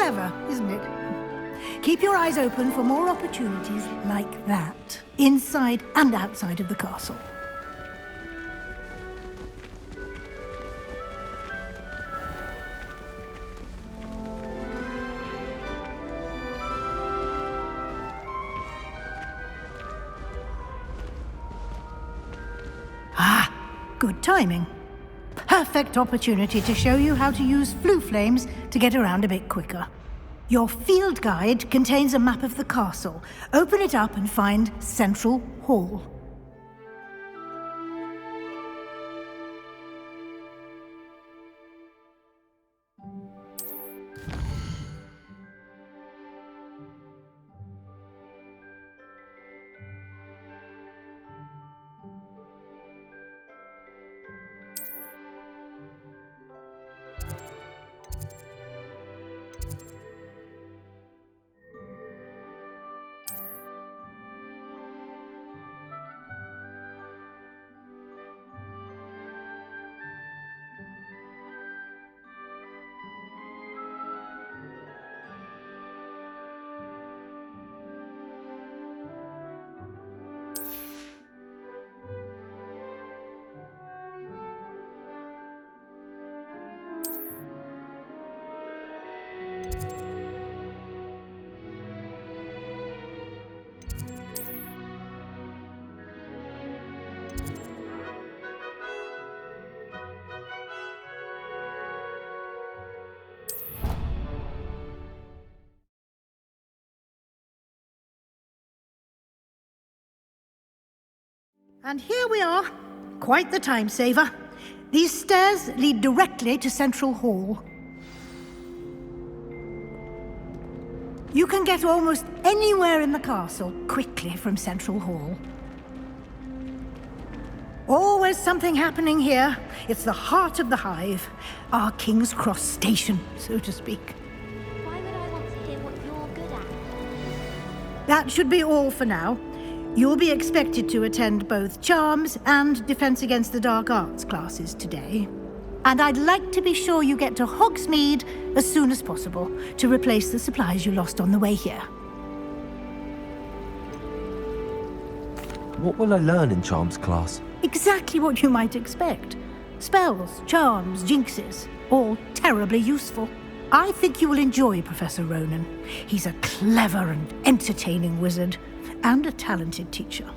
Clever, isn't it? Keep your eyes open for more opportunities like that, inside and outside of the castle. Ah, good timing. Perfect opportunity to show you how to use flue flames to get around a bit quicker. Your field guide contains a map of the castle. Open it up and find Central Hall. And here we are. Quite the time saver. These stairs lead directly to Central Hall. You can get almost anywhere in the castle quickly from Central Hall. Always something happening here. It's the heart of the hive. Our King's Cross station, so to speak. Why would I want to hear what you're good at? That should be all for now. You'll be expected to attend both Charms and Defense Against the Dark Arts classes today. And I'd like to be sure you get to Hogsmeade as soon as possible to replace the supplies you lost on the way here. What will I learn in Charms class? Exactly what you might expect. Spells, charms, jinxes, all terribly useful. I think you will enjoy Professor Ronan. He's a clever and entertaining wizard, and a talented teacher.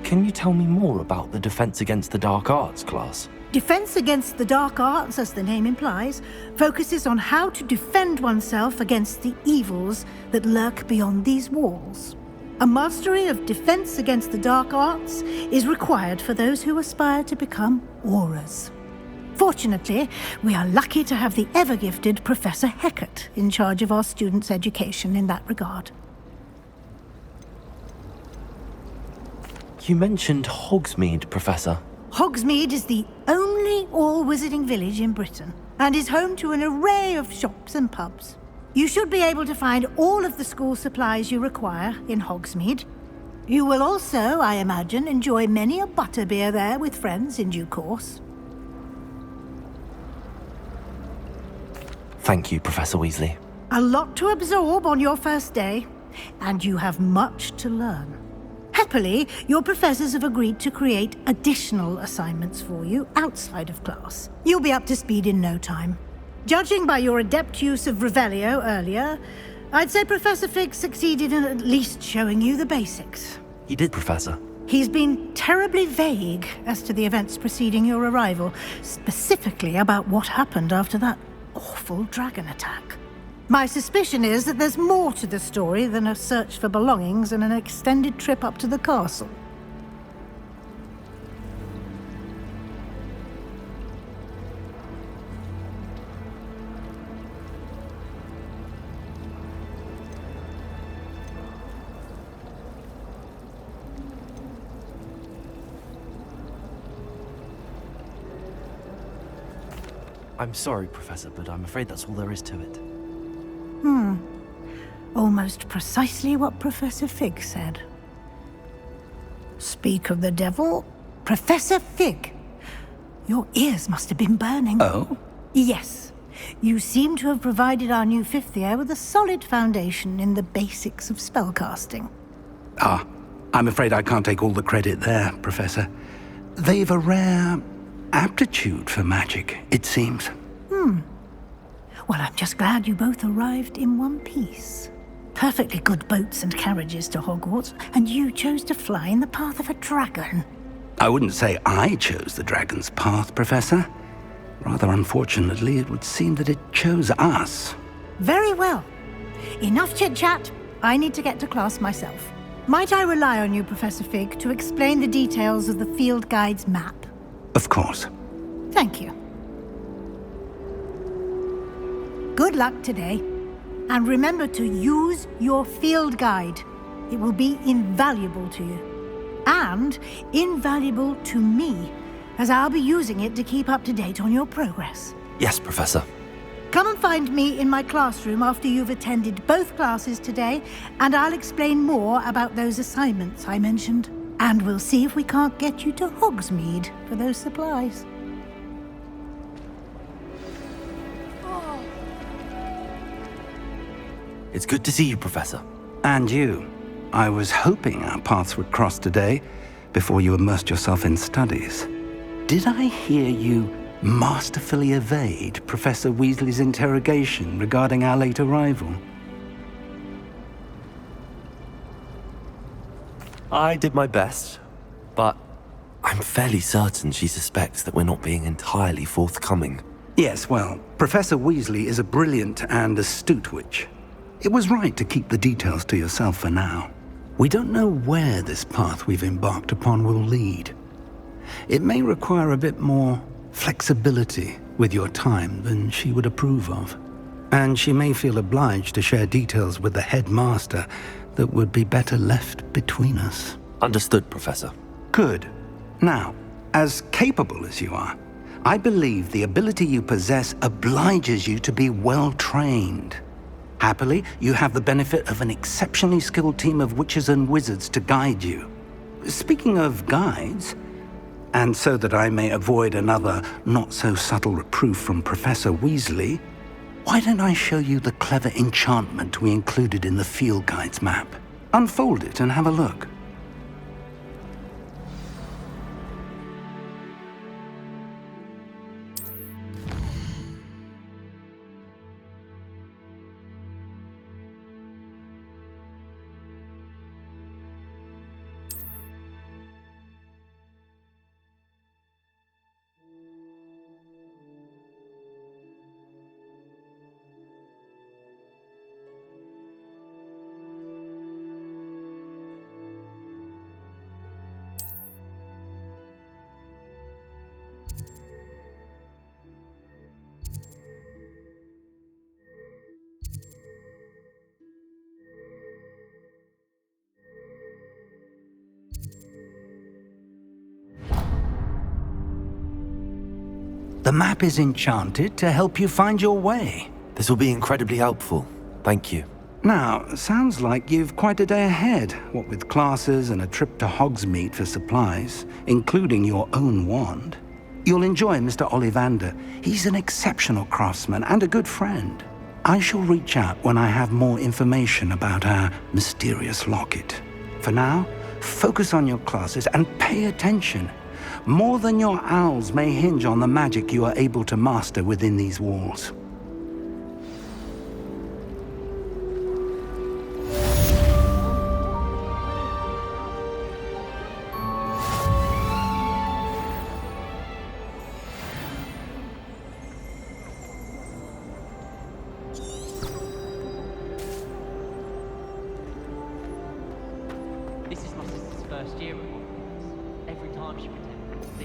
Can you tell me more about the Defense Against the Dark Arts class? Defense Against the Dark Arts, as the name implies, focuses on how to defend oneself against the evils that lurk beyond these walls. A mastery of Defense Against the Dark Arts is required for those who aspire to become Aurors. Fortunately, we are lucky to have the ever-gifted Professor Hecat in charge of our students' education in that regard. You mentioned Hogsmeade, Professor. Hogsmeade is the only all-wizarding village in Britain and is home to an array of shops and pubs. You should be able to find all of the school supplies you require in Hogsmeade. You will also, I imagine, enjoy many a butterbeer there with friends in due course. Thank you, Professor Weasley. A lot to absorb on your first day, and you have much to learn. Happily, your professors have agreed to create additional assignments for you outside of class. You'll be up to speed in no time. Judging by your adept use of Revelio earlier, I'd say Professor Fig succeeded in at least showing you the basics. He did, Professor. He's been terribly vague as to the events preceding your arrival, specifically about what happened after that awful dragon attack. My suspicion is that there's more to the story than a search for belongings and an extended trip up to the castle. I'm sorry, Professor, but I'm afraid that's all there is to it. Almost precisely what Professor Fig said. Speak of the devil, Professor Fig. Your ears must have been burning. Oh? Yes. You seem to have provided our new fifth year with a solid foundation in the basics of spellcasting. Ah, I'm afraid I can't take all the credit there, Professor. They've a rare aptitude for magic, it seems. Well, I'm just glad you both arrived in one piece. Perfectly good boats and carriages to Hogwarts, and you chose to fly in the path of a dragon. I wouldn't say I chose the dragon's path, Professor. Rather unfortunately, it would seem that it chose us. Very well. Enough chit-chat. I need to get to class myself. Might I rely on you, Professor Fig, to explain the details of the field guide's map? Of course. Thank you. Good luck today. And remember to use your field guide. It will be invaluable to you. And invaluable to me, as I'll be using it to keep up to date on your progress. Yes, Professor. Come and find me in my classroom after you've attended both classes today, and I'll explain more about those assignments I mentioned. And we'll see if we can't get you to Hogsmeade for those supplies. It's good to see you, Professor. And you. I was hoping our paths would cross today, before you immersed yourself in studies. Did I hear you masterfully evade Professor Weasley's interrogation regarding our late arrival? I did my best, but I'm fairly certain she suspects that we're not being entirely forthcoming. Yes, well, Professor Weasley is a brilliant and astute witch. It was right to keep the details to yourself for now. We don't know where this path we've embarked upon will lead. It may require a bit more flexibility with your time than she would approve of. And she may feel obliged to share details with the headmaster that would be better left between us. Understood, Professor. Good. Now, as capable as you are, I believe the ability you possess obliges you to be well trained. Happily, you have the benefit of an exceptionally skilled team of witches and wizards to guide you. Speaking of guides, and so that I may avoid another not-so-subtle reproof from Professor Weasley, why don't I show you the clever enchantment we included in the field guide's map? Unfold it and have a look. The map is enchanted to help you find your way. This will be incredibly helpful. Thank you. Now, sounds like you've quite a day ahead, what with classes and a trip to Hogsmeade for supplies, including your own wand. You'll enjoy Mr. Ollivander. He's an exceptional craftsman and a good friend. I shall reach out when I have more information about our mysterious locket. For now, focus on your classes and pay attention. More than your owls may hinge on the magic you are able to master within these walls. This is my sister's first year at Hogwarts. Every time she pretended to be.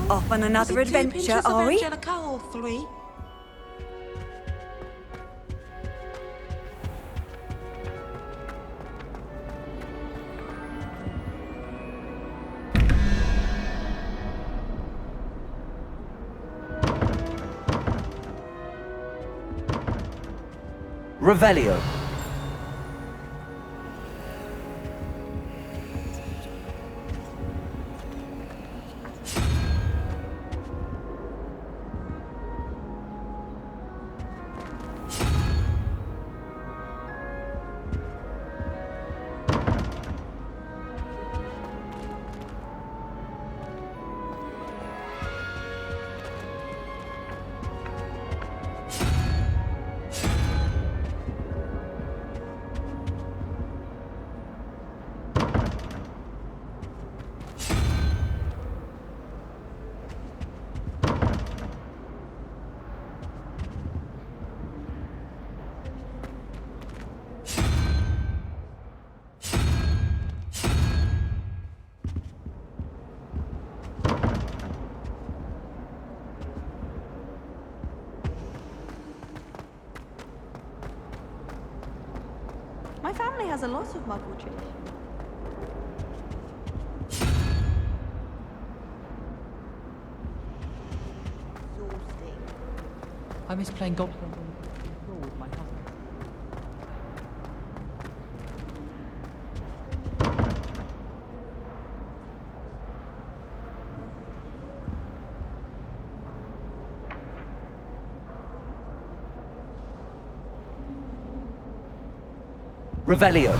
Off on another adventure, are we? Angelica or 3? Revelio. My family has a lot of Muggle tradition. I miss playing golf with my cousin. Revelio.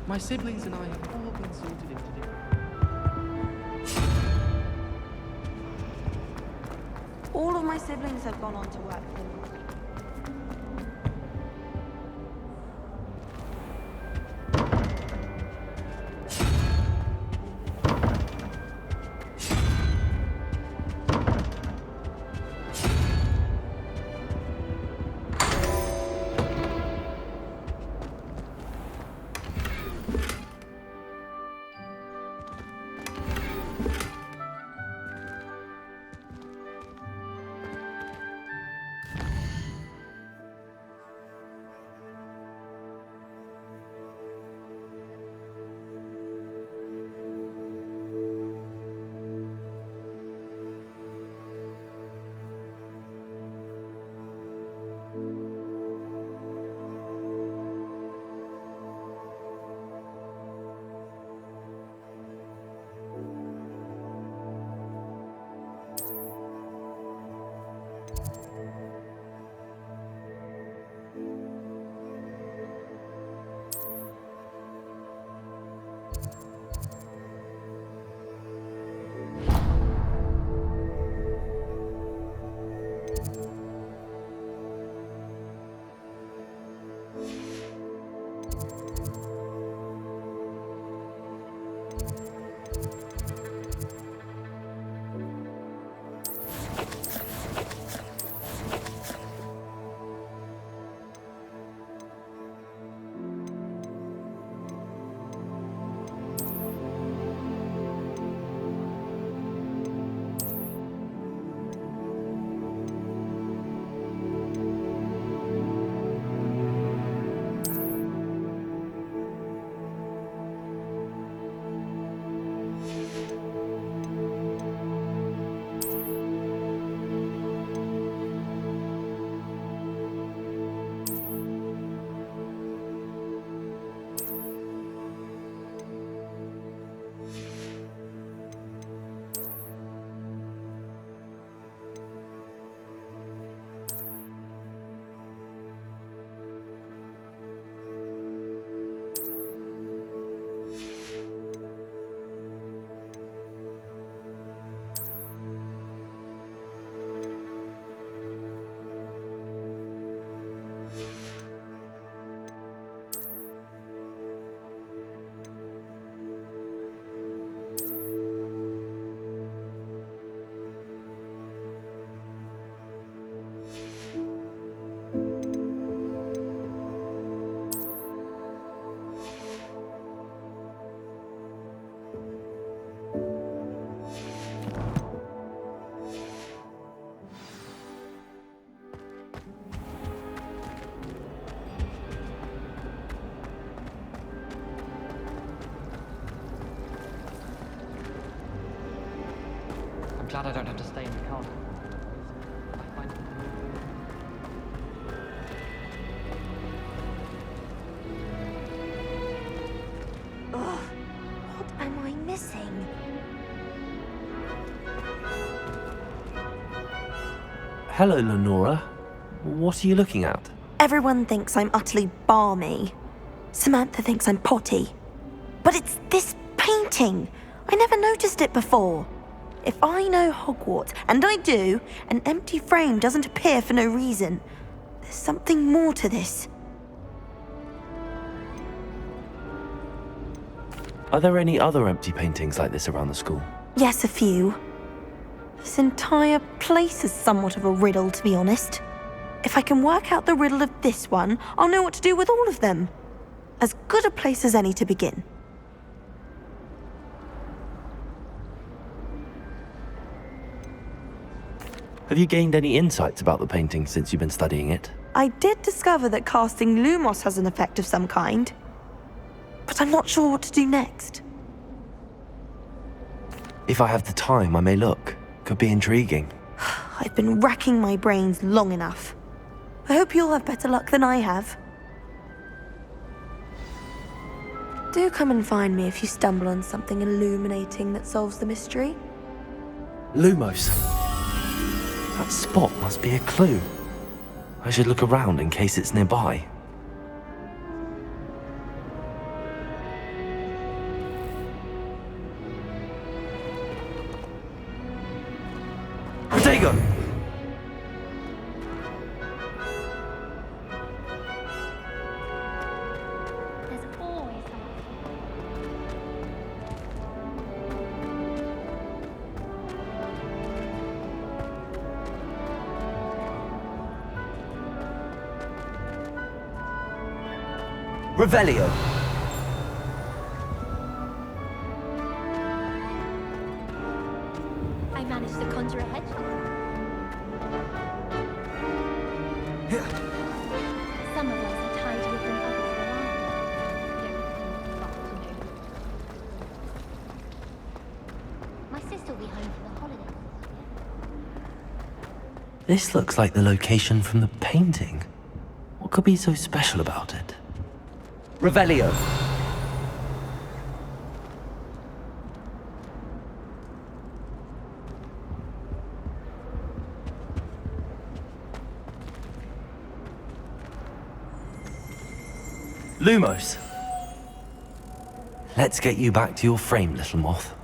My siblings and I have all been sorted into different. All of my siblings have gone on to work for me. glad I don't have to stay in the car. I find Ugh, what am I missing? Hello, Lenora. What are you looking at? Everyone thinks I'm utterly balmy. Samantha thinks I'm potty. But it's this painting. I never noticed it before. If I know Hogwarts, and I do, an empty frame doesn't appear for no reason. There's something more to this. Are there any other empty paintings like this around the school? Yes, a few. This entire place is somewhat of a riddle, to be honest. If I can work out the riddle of this one, I'll know what to do with all of them. As good a place as any to begin. Have you gained any insights about the painting since you've been studying it? I did discover that casting Lumos has an effect of some kind. But I'm not sure what to do next. If I have the time, I may look. Could be intriguing. I've been racking my brains long enough. I hope you'll have better luck than I have. Do come and find me if you stumble on something illuminating that solves the mystery. Lumos. That spot must be a clue. I should look around in case it's nearby. Protego! There's always something. Revelio. I managed to conjure a hedgehog. Some of us are tidier than others alive. My sister will be home for the holidays. This looks like the location from the painting. What could be so special about it? Revelio. Lumos. Let's get you back to your frame, little moth.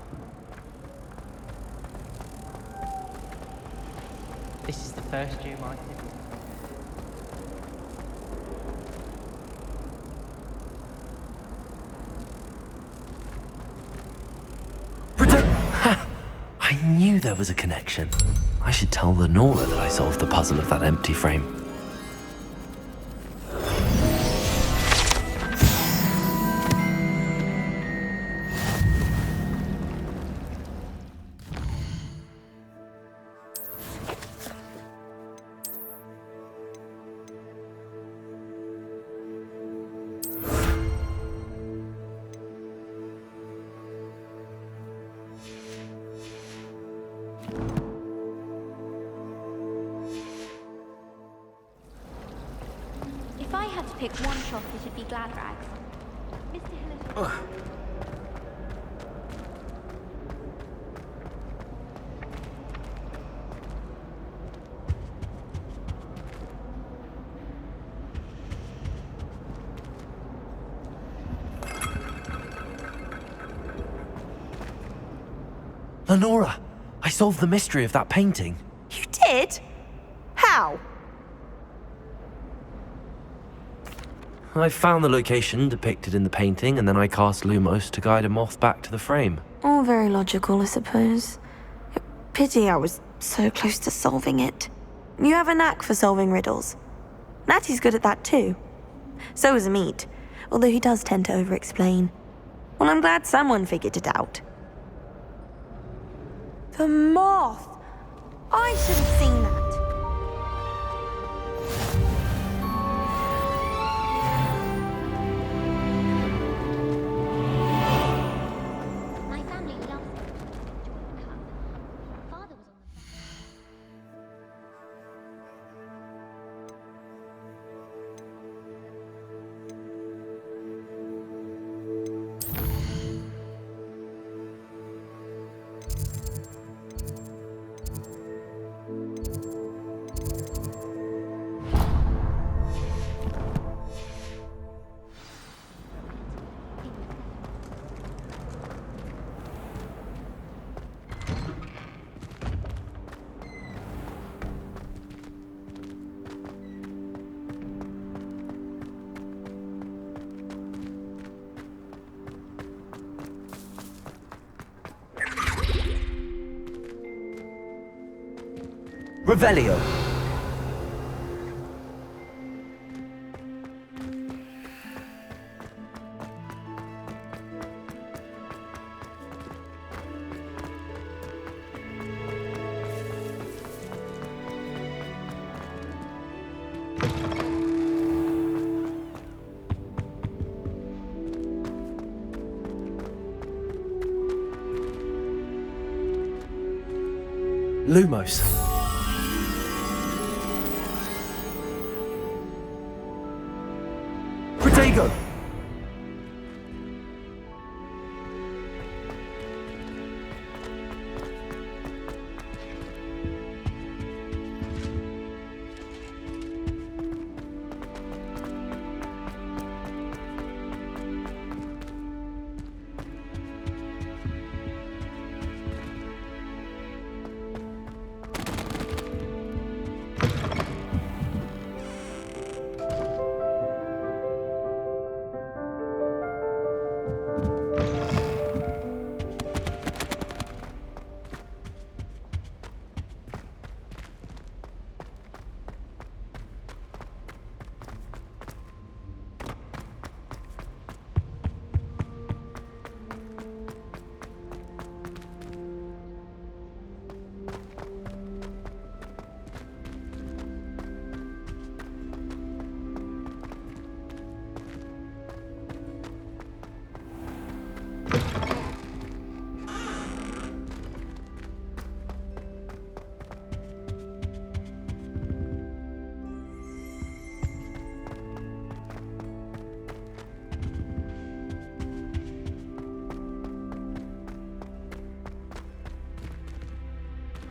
this is the first year my I knew there was a connection. I should tell Lenora that I solved the puzzle of that empty frame. If I had to pick one shop, it should be Glad Rags. Mr. Hill is... Lenora, I solved the mystery of that painting. You did? How? I found the location depicted in the painting, and then I cast Lumos to guide a moth back to the frame. All very logical, I suppose. Pity I was so close to solving it. You have a knack for solving riddles. Natty's good at that too. So is Amit, although he does tend to over-explain. Well, I'm glad someone figured it out. The moth! I should have seen that. My family loves it. Father was Revelio. Lumos. Protego.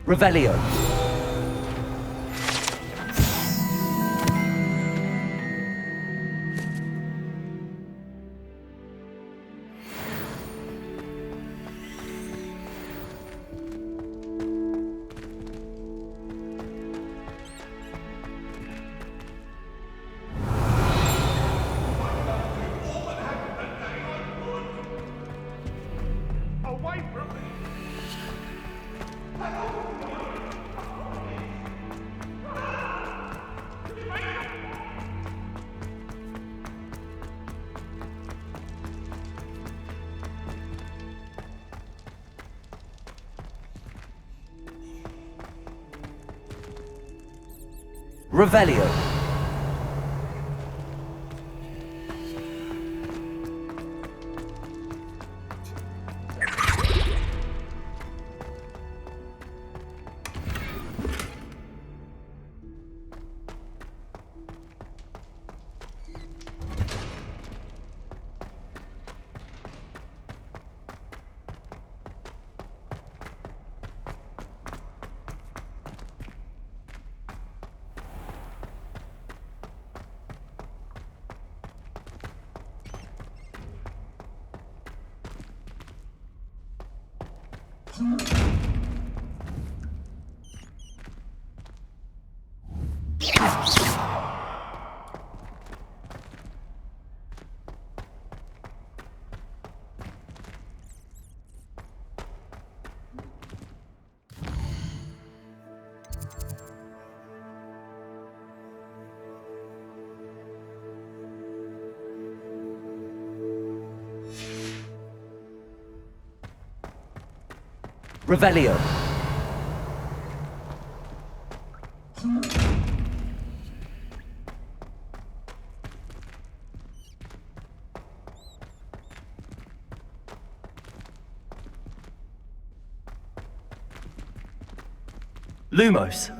Revelio. Revelio. Revelio. Lumos.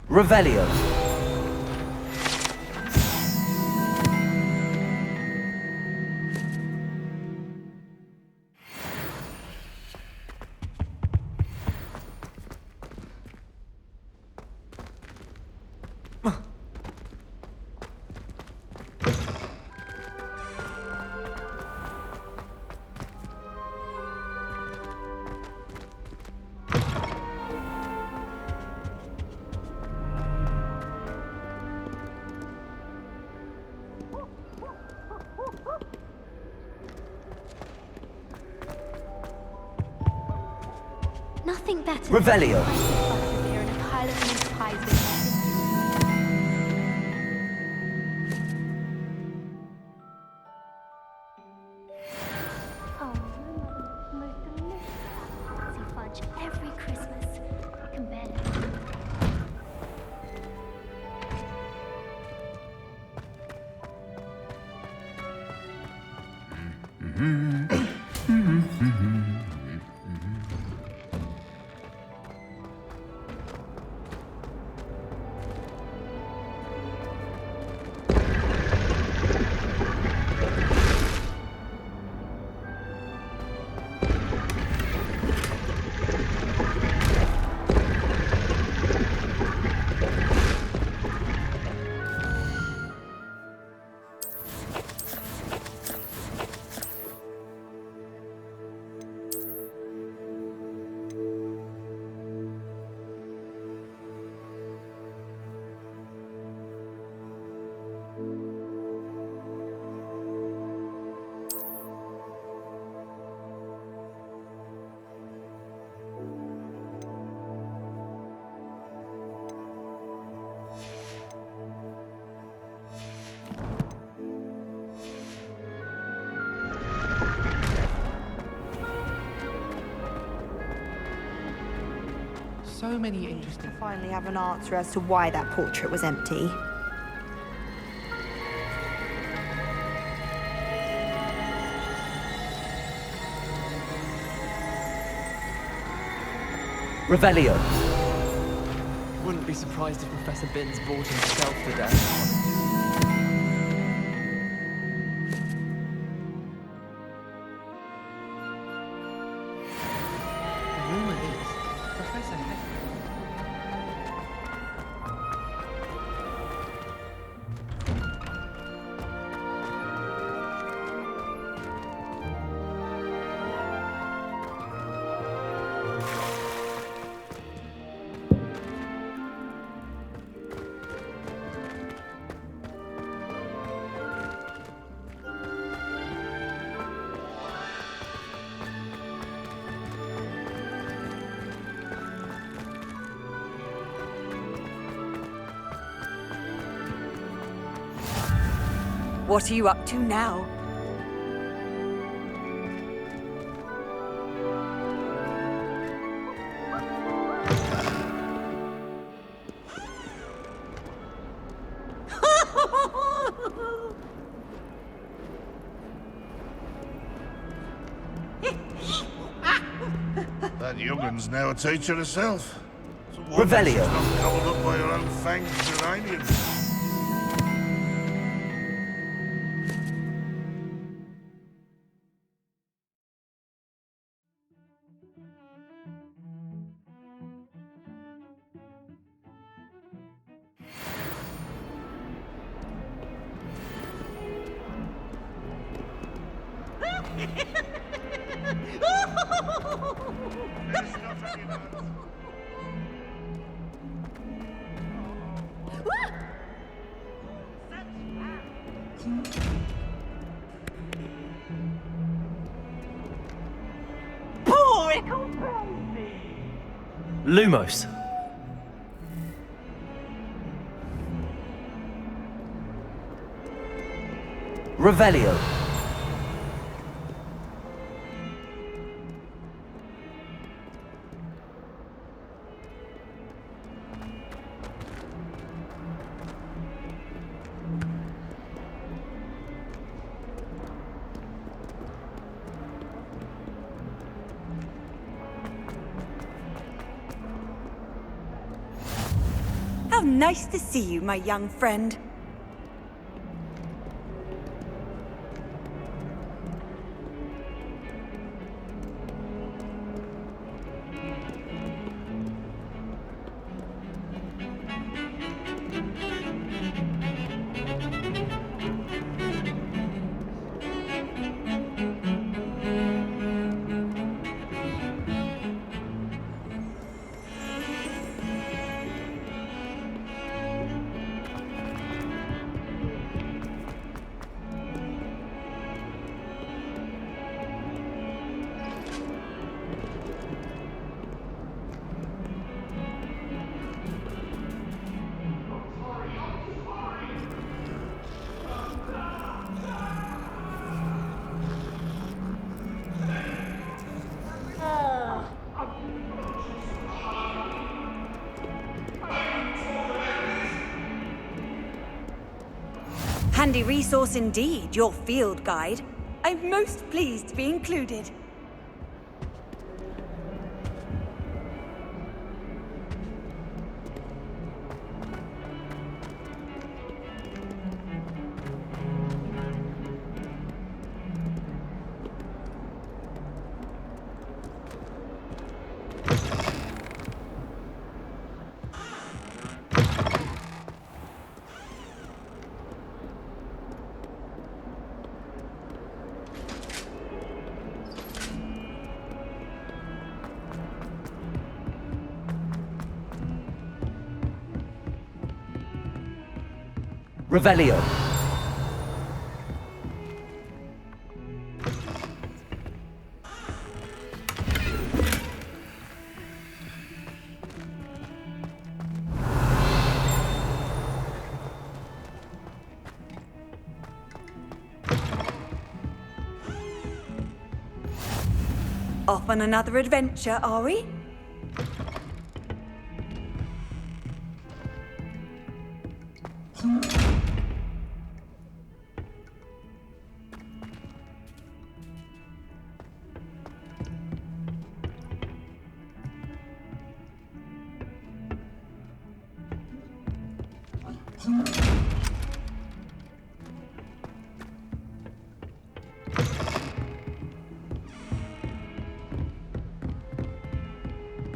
Revelio. Nothing better Revelio. than butterbeer and a pile of mince pies with my sister. Oh, my mother makes the most delicious fancy fudge every Christmas. I can bear it. So many interesting. Finally have an answer as to why that portrait was empty. Revelio. Wouldn't be surprised if Professor Binns bored himself to death. The rumor is Professor What are you up to now? That youngun's now a teacher herself. So Revelio. she's not gobbled up by her own fanged geraniums. Lumos. Revelio. How nice to see you, my young friend. Handy resource indeed, your field guide. I'm most pleased to be included. Revelio. Off on another adventure, are we?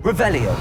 Revelio.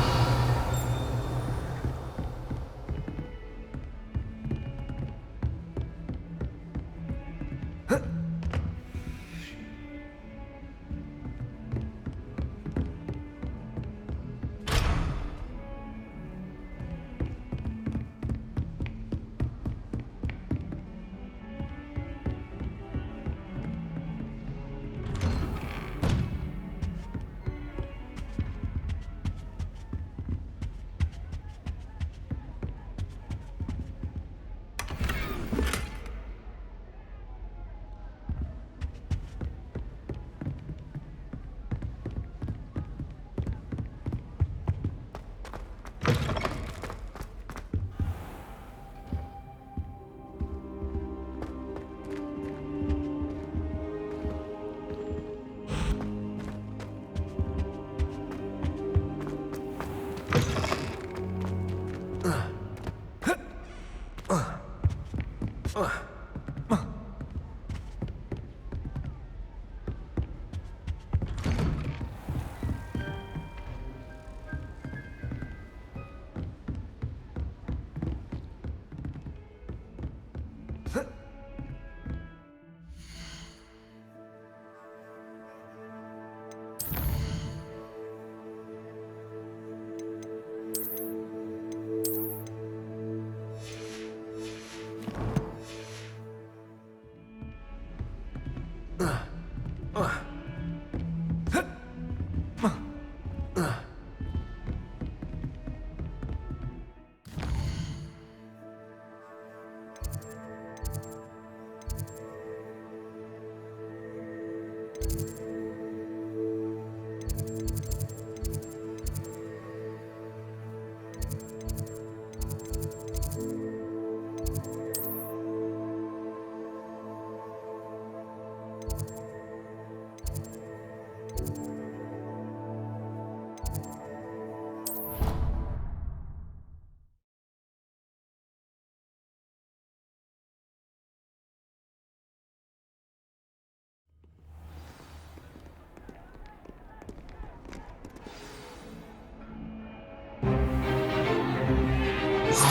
Is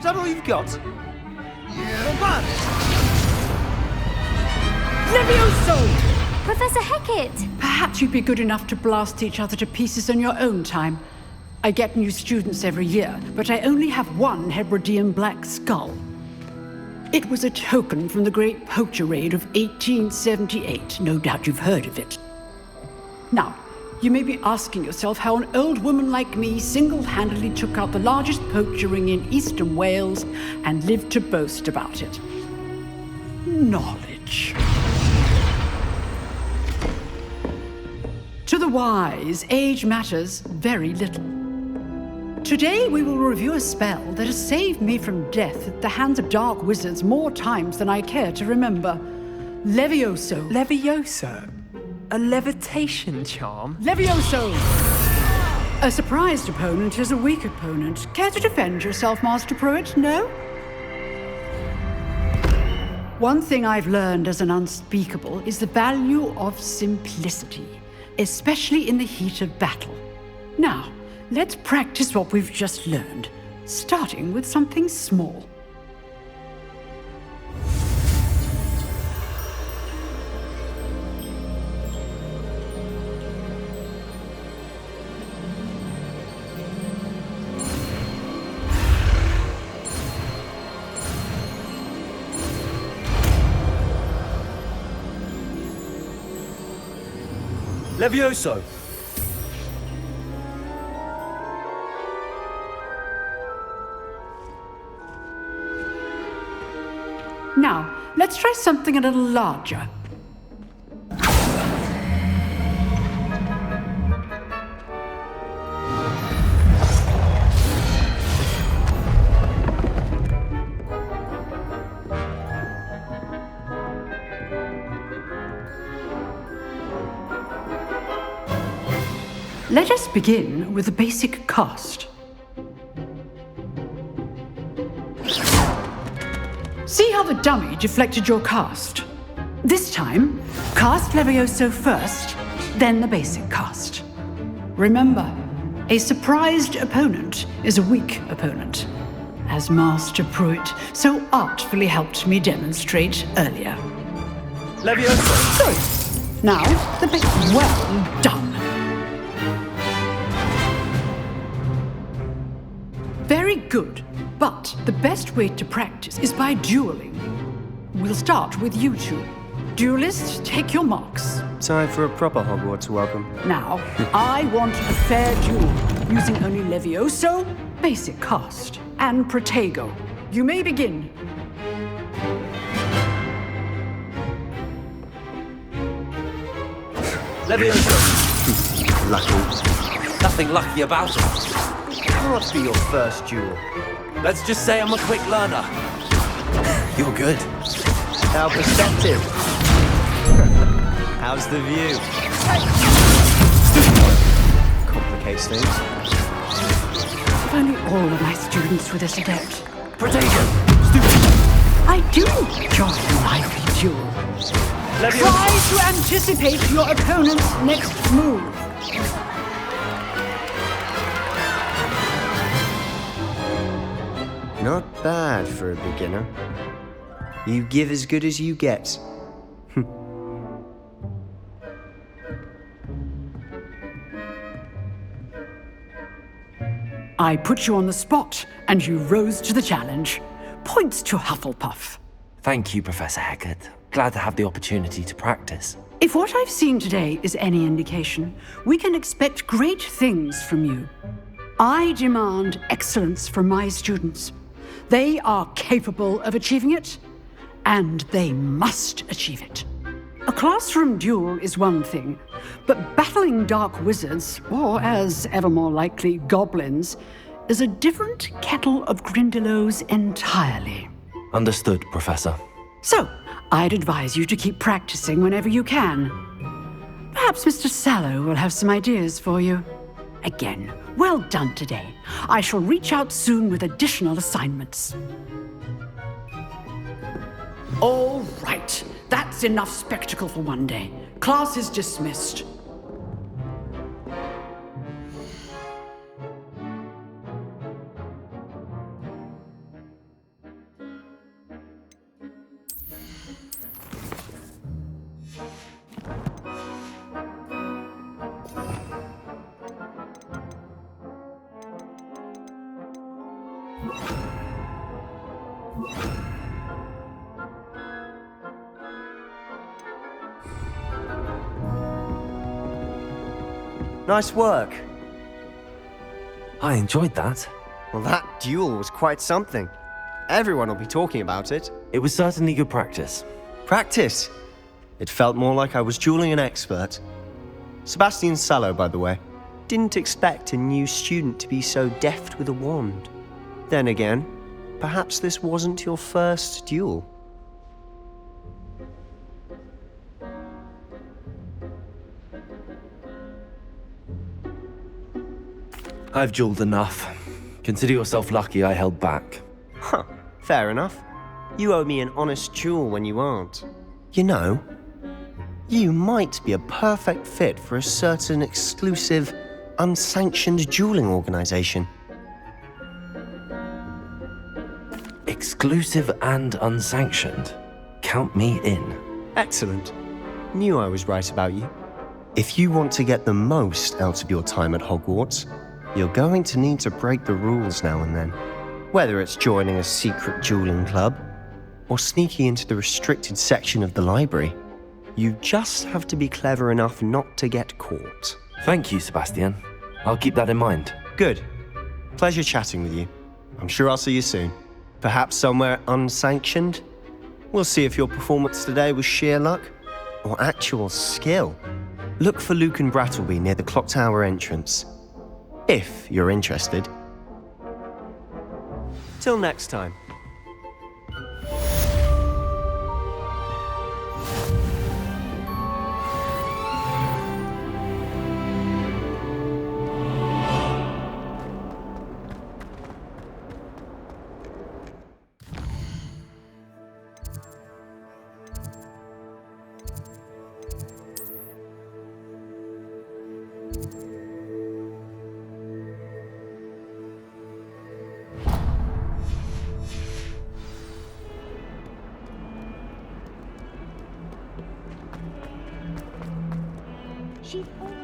that all you've got? Levioso! Professor Hecat! Perhaps you'd be good enough to blast each other to pieces in your own time. I get new students every year, but I only have one Hebridean black skull. It was a token from the Great Poacher Raid of 1878. No doubt you've heard of it. Now, you may be asking yourself how an old woman like me single-handedly took out the largest poacher ring in eastern Wales and lived to boast about it. Knowledge. To the wise, age matters very little. Today we will review a spell that has saved me from death at the hands of dark wizards more times than I care to remember. Levioso. Levioso? A levitation charm? Levioso! A surprised opponent is a weak opponent. Care to defend yourself, Master Pruitt? No? One thing I've learned as an unspeakable is the value of simplicity, especially in the heat of battle. Now, let's practice what we've just learned, starting with something small. Levioso! Now, let's try something a little larger. Let us begin with the basic cast. See how the dummy deflected your cast? This time, cast Levioso first, then the basic cast. Remember, a surprised opponent is a weak opponent, as Master Pruitt so artfully helped me demonstrate earlier. Levioso! Good. Now, the basic. Well done. Very good, but the best way to practice is by dueling. We'll start with you two. Duelists, take your marks. Time for a proper Hogwarts welcome. Now, I want a fair duel, using only Levioso, basic cast, and Protego. You may begin. Levioso! Lucky. Nothing lucky about it. Must be your first duel. Let's just say I'm a quick learner. You're good. How perceptive. How's the view? Complicates things. If only all of my students were this adept. Protego! I do enjoy a lively duel. Try to anticipate your opponent's next move. Not bad for a beginner. You give as good as you get. I put you on the spot, and you rose to the challenge. Points to Hufflepuff. Thank you, Professor Hecat. Glad to have the opportunity to practice. If what I've seen today is any indication, we can expect great things from you. I demand excellence from my students. They are capable of achieving it, and they must achieve it. A classroom duel is one thing, but battling dark wizards, or as ever more likely, goblins, is a different kettle of Grindylows entirely. Understood, Professor. So, I'd advise you to keep practicing whenever you can. Perhaps Mr. Sallow will have some ideas for you. Again, well done today. I shall reach out soon with additional assignments. All right, that's enough spectacle for one day. Class is dismissed. Nice work. I enjoyed that. Well, that duel was quite something. Everyone will be talking about it. It was certainly good practice. Practice? It felt more like I was dueling an expert. Sebastian Sallow, by the way. Didn't expect a new student to be so deft with a wand. Then again, perhaps this wasn't your first duel. I've dueled enough. Consider yourself lucky I held back. Huh, fair enough. You owe me an honest duel when you aren't. You know, you might be a perfect fit for a certain exclusive, unsanctioned dueling organization. Exclusive and unsanctioned. Count me in. Excellent. Knew I was right about you. If you want to get the most out of your time at Hogwarts, you're going to need to break the rules now and then. Whether it's joining a secret dueling club, or sneaking into the restricted section of the library, you just have to be clever enough not to get caught. Thank you, Sebastian. I'll keep that in mind. Good. Pleasure chatting with you. I'm sure I'll see you soon. Perhaps somewhere unsanctioned? We'll see if your performance today was sheer luck or actual skill. Look for Luke and Brattleby near the clock tower entrance. If you're interested. Till next time. She's always...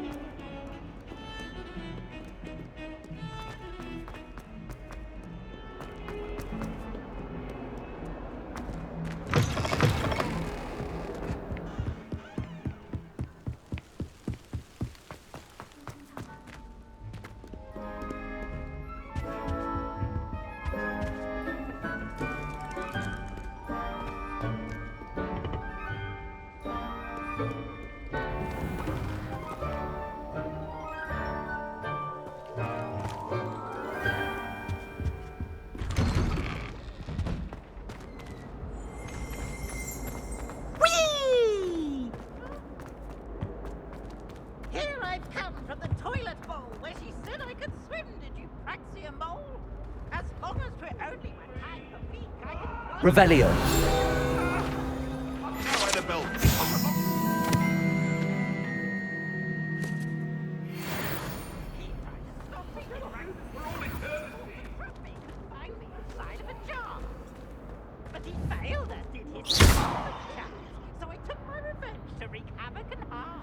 Revelio.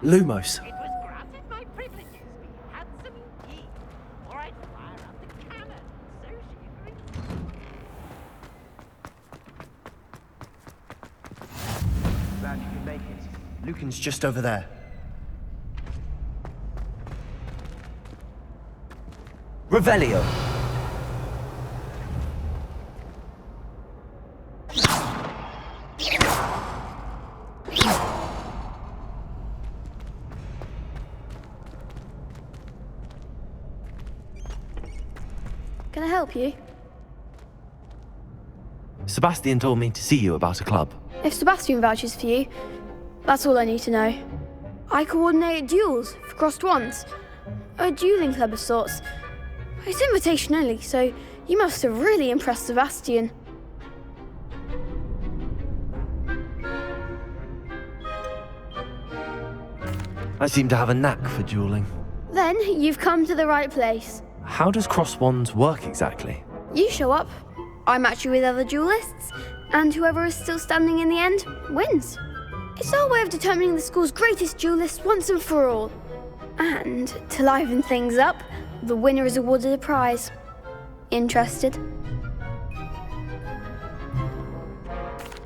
Lumos. It was granted my privileges be handsome indeed, or I'd fire up the cannon. So she agreed. Glad you can make it. Lucan's just over there. Revelio. Can I help you? Sebastian told me to see you about a club. If Sebastian vouches for you, that's all I need to know. I coordinate duels for crossed wands. A dueling club of sorts. It's invitation only, so you must have really impressed Sebastian. I seem to have a knack for dueling. Then you've come to the right place. How does cross wands work exactly? You show up, I match you with other duelists, and whoever is still standing in the end wins. It's our way of determining the school's greatest duelist once and for all. And to liven things up, the winner is awarded a prize. Interested?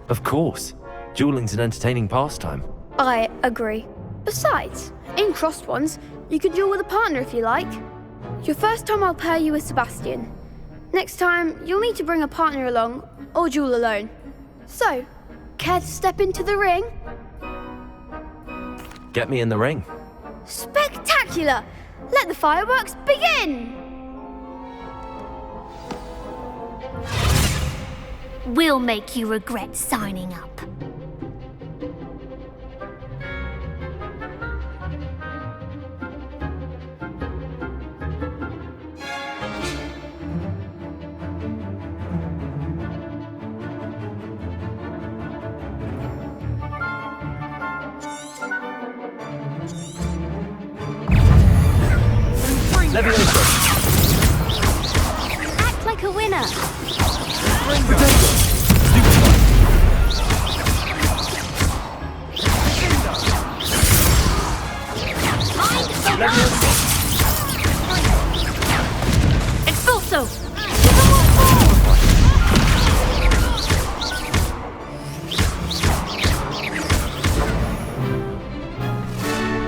Of course. Dueling's an entertaining pastime. I agree. Besides, in crossed ones, you can duel with a partner if you like. Your first time I'll pair you with Sebastian. Next time, you'll need to bring a partner along, or duel alone. So, care to step into the ring? Get me in the ring. Spectacular! Let the fireworks begin! We'll make you regret signing up. Act like a winner. Expulso!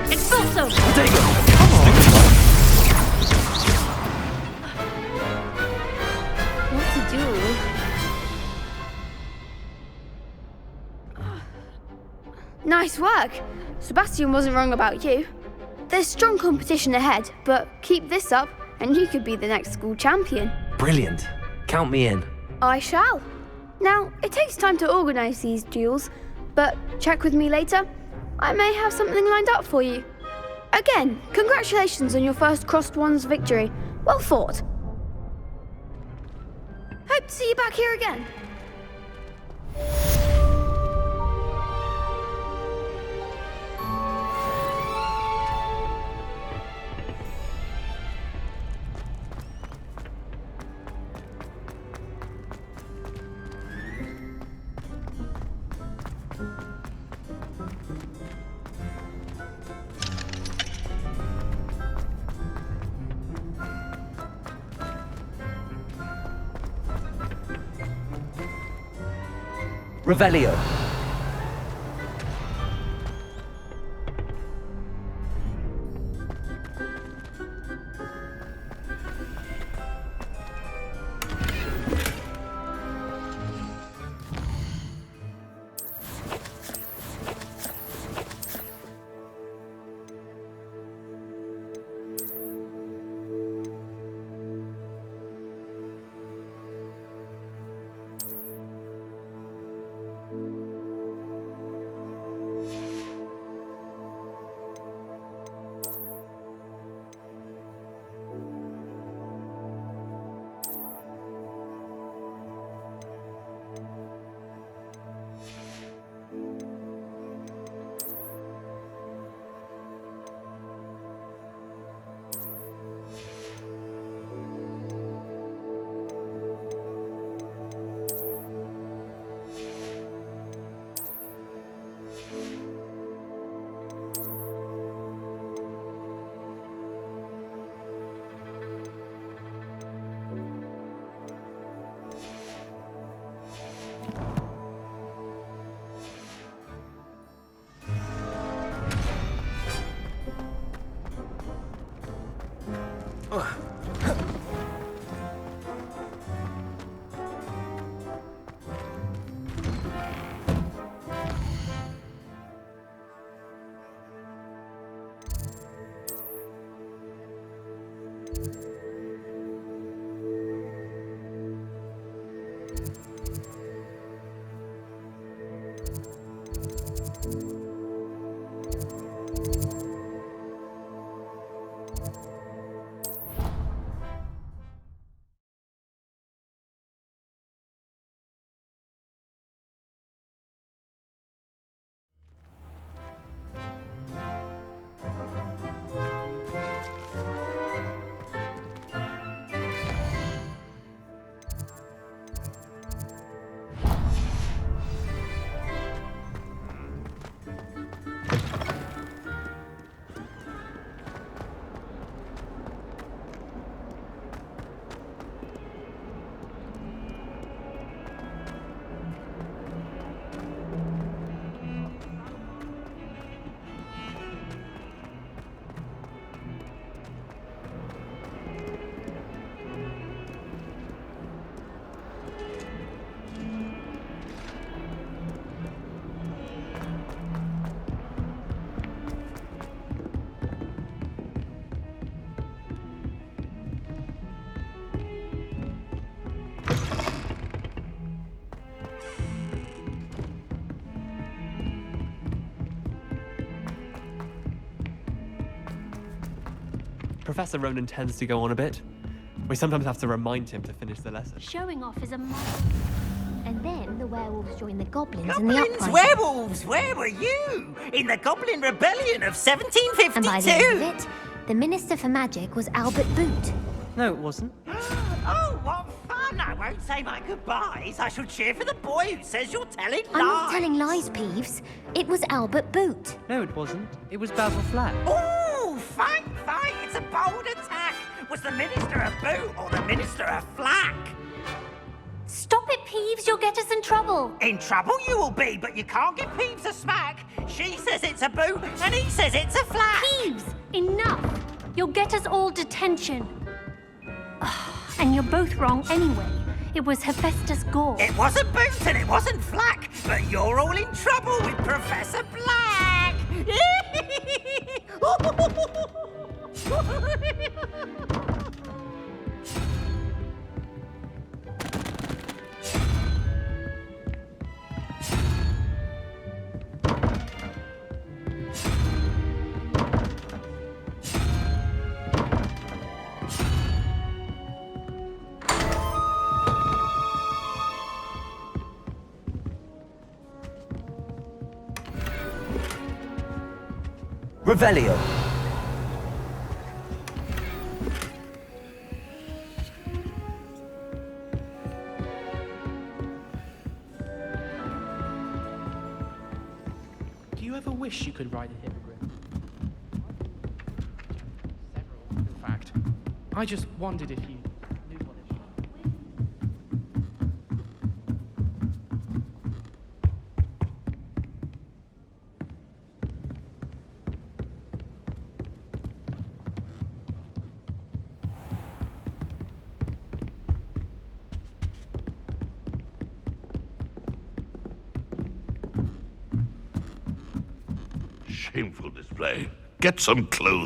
Expulso! What to do? Nice work! Sebastian wasn't wrong about you. There's strong competition ahead, but keep this up and you could be the next school champion. Brilliant. Count me in. I shall. Now, it takes time to organise these duels, but check with me later. I may have something lined up for you. Again, congratulations on your first Crossed Wands victory. Well fought. Hope to see you back here again. Revelio. Professor Ronan tends to go on a bit. We sometimes have to remind him to finish the lesson. Showing off is a must. And then the werewolves join the goblins in the Goblins, uprising. werewolves, where were you? In the Goblin Rebellion of 1752? And by the end of it, the Minister for Magic was Albert Boot. No, it wasn't. Oh, what fun! I won't say my goodbyes. I shall cheer for the boy who says you're telling lies. I'm not telling lies, Peeves. It was Albert Boot. No, it wasn't. It was Basil Flack. Ooh, fight! It's a bold attack. Was the Minister a boot or the Minister a flack? Stop it, Peeves. You'll get us in trouble. In trouble you will be, but you can't give Peeves a smack. She says it's a boot and he says it's a flack. Peeves, enough. You'll get us all detention. And you're both wrong anyway. It was Hephaestus Gore. It wasn't boot and it wasn't flack, but you're all in trouble with Professor Black. Revelio. Do you ever wish you could ride a hippogriff? Several, in fact. I just wondered if you knew what it was. Shameful display. Get some clothes